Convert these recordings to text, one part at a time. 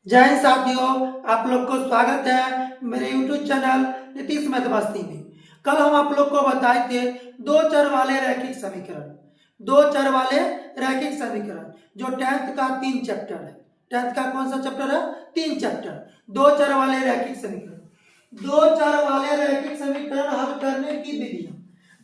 जय हिंद साथियों, आप लोग को स्वागत है मेरे YouTube चैनल नीतीश मैथ मस्ती में। कल हम आप लोग को बताए थे दो चर वाले रैखिक समीकरण। दो चर वाले रैखिक समीकरण जो 10th का 3 चैप्टर है। 10th का कौन सा चैप्टर है? 3 चैप्टर। दो चर वाले रैखिक समीकरण। दो चर वाले रैखिक समीकरण हल करने की विधियां।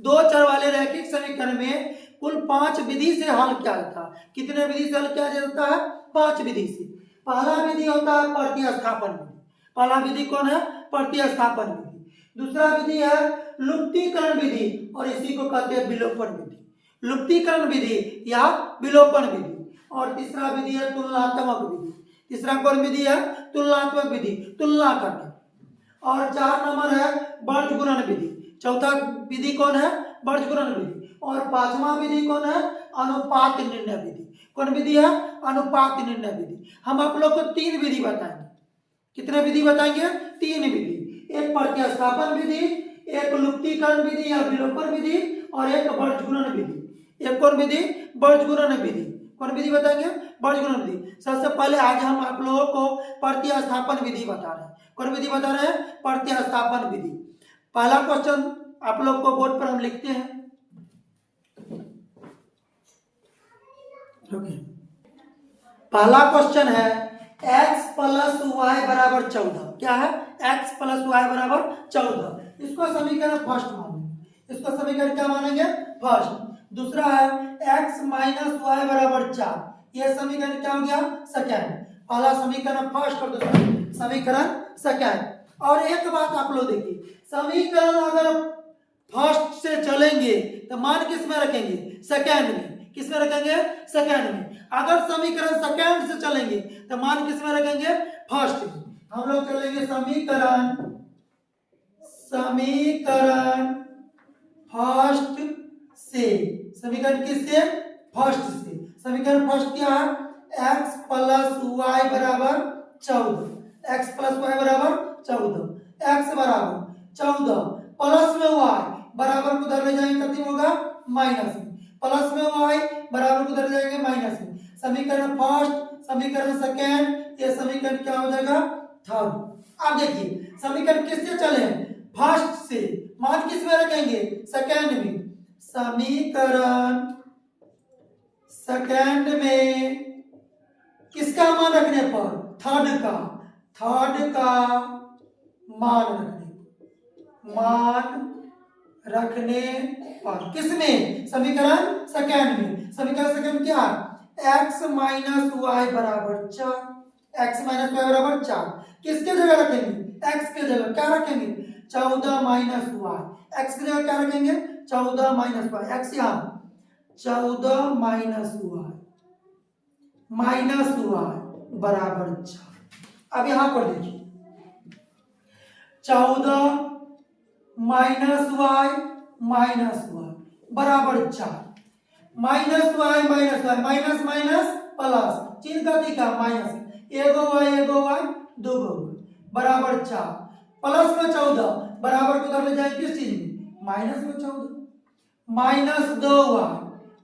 दो चर वाले रैखिक समीकरण में कुल 5 विधि से हल किया जाता है। कितने विधि से हल किया जाता है? 5 विधि से। पहला विधि होता है प्रतिस्थापन विधि। पहला विधि कौन है? प्रतिस्थापन विधि। दूसरा विधि है लुप्तीकरण विधि और इसी को कहते हैं विलोपन विधि। लुप्तीकरण विधि या विलोपन विधि। और तीसरा विधि है तुलनात्मक विधि। तीसरा कौन विधि है? तुलनात्मक विधि, तुलना करना। और 4 नंबर है बर्ज गुणन विधि। चौथा विधि कौन है? बर्ज गुणन विधि। और 5वां विधि कौन है? अनुपात निर्णय विधि। कौन विधि है? अनुपात निर्णय विधि। हम आप लोग को 3 विधि बताएंगे। कितने विधि बताएंगे? 3 विधि। एक प्रतिस्थापन विधि, एक लुप्तीकरण विधि या विलोपन विधि और एक बर्ज गुणन विधि। एक कौन विधि? बर्ज गुणन विधि। कौन विधि बताएंगे? बर्ज गुणन विधि। सबसे पहले आज हम आप लोगों को प्रतिस्थापन विधि बता रहे हैं। कौन विधि बता रहे हैं? प्रतिस्थापन विधि। पहला क्वेश्चन आप लोग को बोर्ड पर हम लिखते हैं। पहला क्वेश्चन है x प्लस वाई बराबर 14। क्या है? x प्लस वाई बराबर 14। इसको समीकरण फर्स्ट मानेंगे। इसको समीकरण क्या मानेंगे? फर्स्ट। दूसरा है x माइनस वाई बराबर 4। यह समीकरण क्या हो गया? सेकेंड। पहला समीकरण फर्स्ट और दूसरा समीकरण सेकेंड। और एक बात आप लोग देखिए, समीकरण अगर फर्स्ट से चलेंगे तो मान किस में रखेंगे? सेकेंड में। किस में रखेंगे? सेकेंड में। अगर समीकरण सेकेंड से चलेंगे तो मान किस में रखेंगे? फर्स्ट में। हम लोग चलेंगे समीकरण फर्स्ट से। समीकरण किससे? फर्स्ट से। समीकरण फर्स्ट क्या है? x प्लस वाई बराबर 14। x प्लस वाई बराबर 14। x बराबर 14 प्लस में y बराबर को उधर ले जाएंगे, कितनी होगा? माइनस में। प्लस में y बराबर को उधर ले जाएंगे, माइनस में। समीकरण फर्स्ट, समीकरण सेकेंड, ये समीकरण क्या हो जाएगा? थर्ड। अब देखिए समीकरण किससे चले? फर्स्ट से। मान किस में रखेंगे? सेकेंड में। समीकरण सेकेंड में किसका मान रखने पर? थर्ड का। थर्ड का मान रखने पर। किसमें? समीकरण सेकेंड में। समीकरण सेकेंड क्या है? x माइनस वाई बराबर 4। x माइनस वाई बराबर 4 किसके जगह रखेंगे? x के जगह क्या रखेंगे? 14 माइनस वाई। x की जगह क्या रखेंगे? 14 माइनस वाई। x यहाँ 14 माइनस वाई बराबर 4। अब यहां पर देखिए 14 माइनस वाई बराबर 4। Minus Y minus minus plus, चिन्ह का दिखा माइनस। एगो वाई दो बराबर 4 प्लस में 14 बराबर को उधर ले जाए किस चीज में? माइनस में 14। माइनस 2 वाई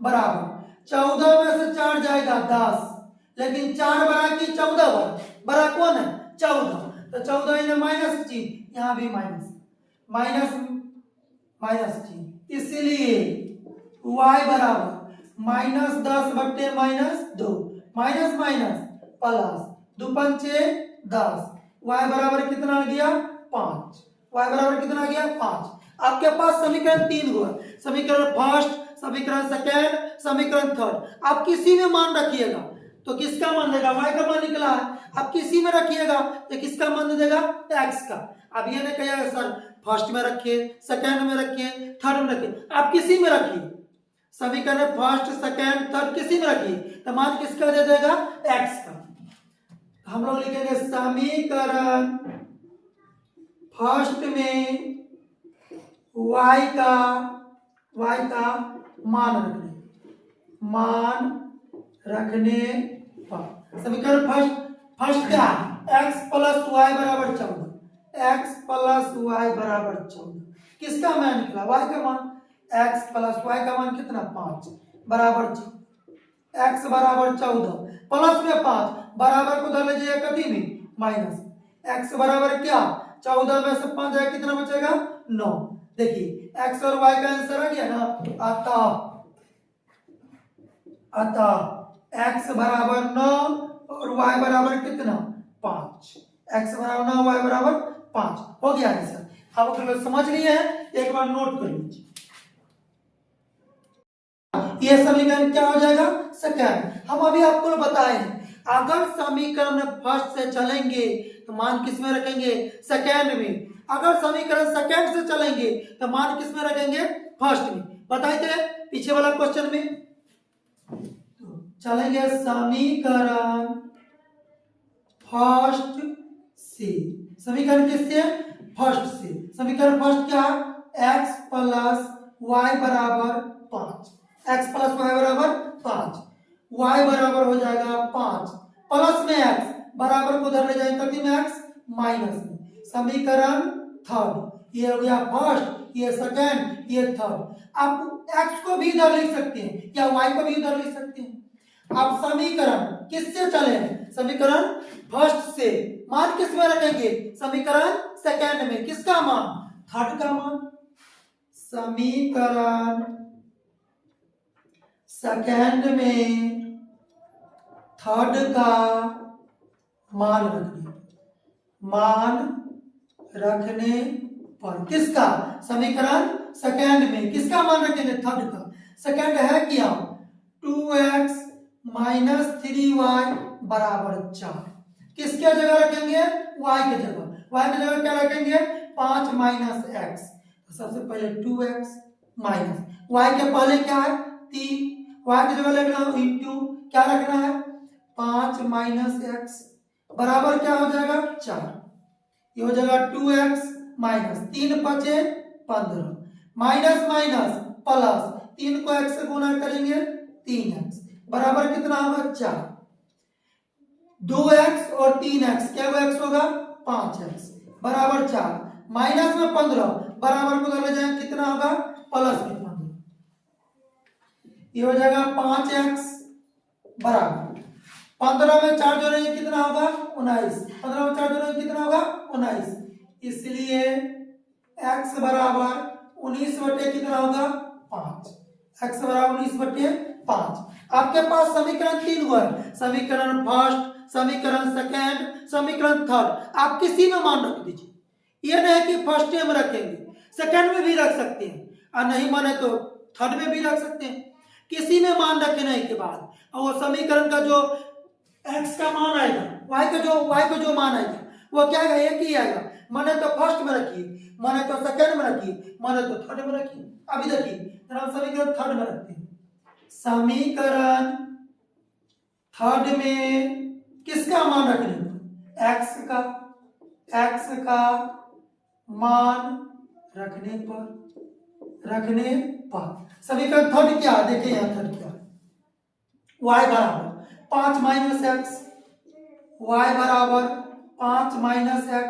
बराबर 14 में से 4 जाएगा 10, लेकिन 4 बड़ा की 14 बड़ा कौन है? 14। तो 14 इन्हें माइनस चिन्ह, यहां भी माइनस चिन्ह। इसलिए y बराबर -10 बट्टे -2 माइनस माइनस प्लस 2 पंचे 10। y बराबर कितना आ गया? 5। y बराबर कितना आ गया? 5। आपके पास समीकरण 3 हुआ। समीकरण फर्स्ट, समीकरण सेकेंड, समीकरण थर्ड। आप किसी में मान रखिएगा तो किसका मान देगा? y का मान निकला है। आप किसी में रखिएगा तो किसका मान देगा? x का। अब ये नहीं कहिएगा सर फर्स्ट में रखिए, सेकेंड में रखिए, थर्ड में रखिए। आप किसी में रखिए। समीकरण फर्स्ट, सेकेंड, थर्ड किसी में रखिए तो मान किसका दे देगा? x का। हम लोग लिखेंगे समीकरण फर्स्ट में y का मान रखने पर। समीकरण फर्स्ट क्या? x प्लस वाई बराबर 14। x प्लस वाई बराबर 14 किसका मान निकला? y का मान। x प्लस वाई का मान कितना? 5 बराबर 14। x बराबर 14 प्लस में 5 बराबर को उधर ले जाइए कथी में माइनस x बराबर क्या 14 में से 5 जाए कितना बचेगा 9। देखिए x और y का आंसर आ गया ना। अतः x बराबर 9 और y बराबर कितना 5। x बराबर 9 y बराबर 5 हो गया आंसर। अब अगर लोग समझ लिए हैं एक बार नोट कर लीजिए। ये समीकरण क्या हो जाएगा सेकंड। हम अभी आपको बताए अगर समीकरण फर्स्ट से चलेंगे तो मान किस में रखेंगे सेकंड में, अगर समीकरण सेकंड से चलेंगे तो मान किस में रखेंगे फर्स्ट में। बताए थे पीछे वाला क्वेश्चन में। तो चलेंगे समीकरण फर्स्ट से, समीकरण किससे फर्स्ट से। समीकरण फर्स्ट क्या x प्लस वाई बराबर 5, x प्लस वाई बराबर 5, y बराबर हो जाएगा 5 प्लस में x बराबर को उधर ले जाएंगे कथी में x माइनस में। समीकरण थर्ड ये हो गया फर्स्ट, ये सेकंड, ये थर्ड। आप x को भी इधर लिख सकते हैं या y को भी इधर लिख सकते हैं। आप समीकरण किससे चले समीकरण फर्स्ट से, मान किस में रखेंगे समीकरण सेकंड में, किसका मान थर्ड का मान। समीकरण सेकंड में थर्ड का मान रखने पर किसका समीकरण सेकंड में किसका मान रखेंगे थर्ड का। सेकंड है क्या 2x माइनस 3y बराबर 4, किसके जगह रखेंगे y के जगह क्या रखेंगे 5 माइनस x। तो सबसे पहले 2x माइनस y के पहले क्या है 3, y की जगह लिखना है इंटू क्या रखना है 5 माइनस x बराबर क्या हो जाएगा 4। ये हो जाएगा 2x माइनस 3 बचे 15 माइनस माइनस प्लस 3 को x से गुना करेंगे 3x बराबर कितना होगा 4। 2x और 3x क्या x होगा 5x बराबर 4 माइनस में 15 बराबर को ले जाएंगे कितना होगा प्लस में 15। ये हो जाएगा 5x बराबर 15 में 4 जोड़ेंगे कितना होगा 19, 15 में 4 जोड़ेंगे कितना होगा 19। इसलिए x बराबर 19 बटे कितना होगा 5, x बराबर 19 बटे 5। आपके पास समीकरण 3 हुआ है, समीकरण फर्स्ट, समीकरण सेकंड, समीकरण थर्ड। आप किसी में मान रख दीजिए। ये नहीं कि फर्स्ट में रखेंगे, सेकंड में भी रख सकते हैं और नहीं माने तो थर्ड में भी रख सकते हैं। किसी में मान रखने के बाद और वो समीकरण का जो x का मान आएगा y को जो मान आएगा वो क्या आएगा एक ही आएगा। माने तो फर्स्ट में रखिए, माने तो सेकंड में रखिए, माने तो थर्ड में रखिए। अभी देखिए हम समीकरण थर्ड में रखते हैं। समीकरण थर्ड में किसका मान रखने x का मान रखने पर समीकरण थर्ड क्या देखिए यहां थर्ड क्या y बराबर 5 माइनस x, y बराबर 5 माइनस x,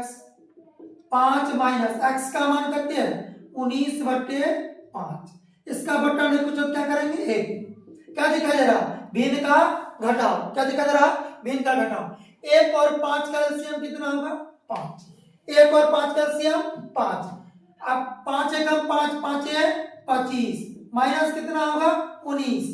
5 माइनस x का मान करते हैं 19 बटे 5। इसका बट्टा नहीं कुछ क्या करेंगे एक। क्या दिखाई दे रहा भिन्न का घटाओ, क्या दिखाई दे रहा भिन्न का घटाओ। 1 और 5 का एलसीएम कितना होगा 5, 1 और 5 का एलसीएम 5। अब 5 एकम 5, 5 है 25 माइनस कितना होगा 19,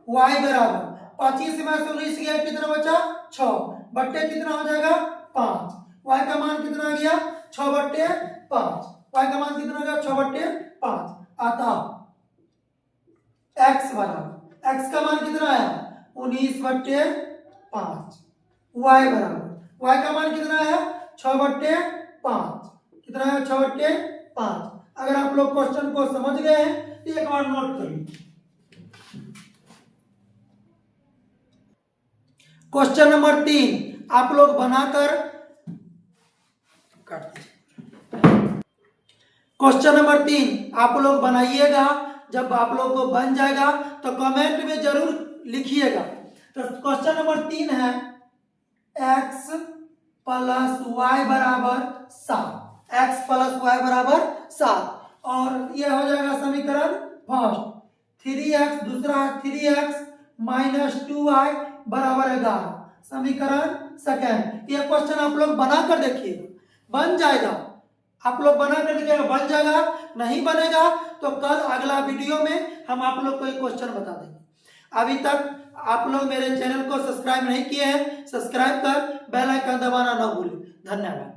y बराबर 25 में से 19 गया कितना बचा 6 बट्टे कितना हो जाएगा 5। y का मान कितना आ गया 6 बट्टे 5, y का मान कितना आ गया 6 बट्टे 5। अतः x बराबर x का मान कितना आया 19 बट्टे 5, y बराबर y का मान कितना आया 6 बट्टे 5, कितना है 6 बट्टे 5। अगर आप लोग क्वेश्चन को समझ गए हैं तो एक बार नोट कर लीजिए। क्वेश्चन नंबर 3 आप लोग बनाकर क्वेश्चन नंबर 3 आप लोग बनाइएगा। जब आप लोग को बन जाएगा तो कमेंट में जरूर लिखिएगा। तो क्वेश्चन नंबर 3 है x प्लस वाई बराबर 7, x प्लस वाई बराबर 7 और ये हो जाएगा समीकरण फर्स्ट। 3x दूसरा 3x -2i बराबर 11। समीकरण सेकेंड। ये क्वेश्चन आप लोग बना कर देखिएगा, बन जाएगा। आप लोग बना कर देखिएगा, बन जाएगा। नहीं बनेगा तो कल अगला वीडियो में हम आप लोग को एक क्वेश्चन बता देंगे। अभी तक आप लोग मेरे चैनल को सब्सक्राइब नहीं किए हैं, सब्सक्राइब कर बेल आइकन दबाना ना भूलें। धन्यवाद।